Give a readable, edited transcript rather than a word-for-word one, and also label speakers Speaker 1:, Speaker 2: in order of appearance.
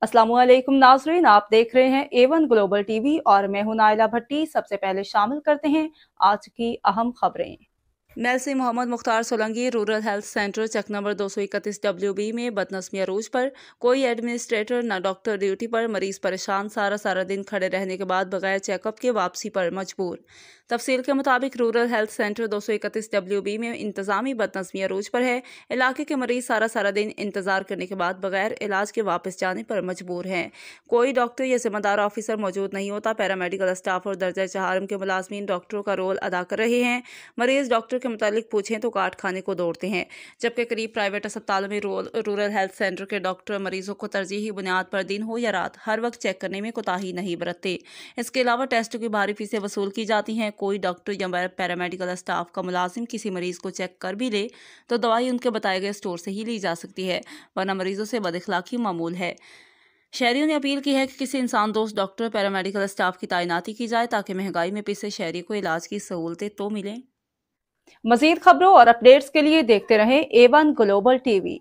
Speaker 1: अस्सलामुअलैकुम नाजरीन, आप देख रहे हैं A1 ग्लोबल टीवी और मैं हूं नाइला भट्टी। सबसे पहले शामिल करते हैं आज की अहम खबरें। Narsi Mohammad Mukhtar Solanki rural health centre Chak number 231 WB में बदनस्मी अरूज पर कोई एडमिनिस्ट्रेटर न डॉक्टर ड्यूटी पर, मरीज परेशान, सारा दिन खड़े रहने के बाद बगैर चेकअप के वापसी पर मजबूर। तफसील के मुताबिक रूरल हेल्थ सेंटर 231 WB में इंतजामी बदनस्मी अरूज पर है। इलाके के मरीज सारा दिन इंतजार करने के बाद बगैर इलाज के वापस जाने पर मजबूर हैं। कोई डॉक्टर या जिम्मेदार ऑफिसर मौजूद नहीं होता। पैरामेडिकल स्टाफ और दर्जा चहारम के मुलाजमीन डॉक्टरों का रोल अदा कर रहे हैं। मरीज डॉक्टर के मुतालिक पूछें तो काट खाने को दौड़ते हैं, जबकि करीब प्राइवेट अस्पतालों में रूरल हेल्थ सेंटर के डॉक्टर मरीजों को तरजीही बुनियाद पर दिन हो या रात हर वक्त चेक करने में कोताही नहीं बरतते। इसके अलावा टेस्टों की भारी फीसें वसूल की जाती हैं। कोई डॉक्टर या पैरामेडिकल स्टाफ का मुलाजिम किसी मरीज को चेक कर भी ले तो दवाई उनके बताए गए स्टोर से ही ली जा सकती है, वरना मरीजों से बदअखलाकी मामूल है। शहरियों ने अपील की है कि किसी इंसान दोस्त डॉक्टर पैरामेडिकल स्टाफ की तैनाती की जाए ताकि महंगाई में पिसे शहरी को इलाज की सहूलतें तो मिलें। मजीद खबरों और अपडेट्स के लिए देखते रहें A1 ग्लोबल टीवी।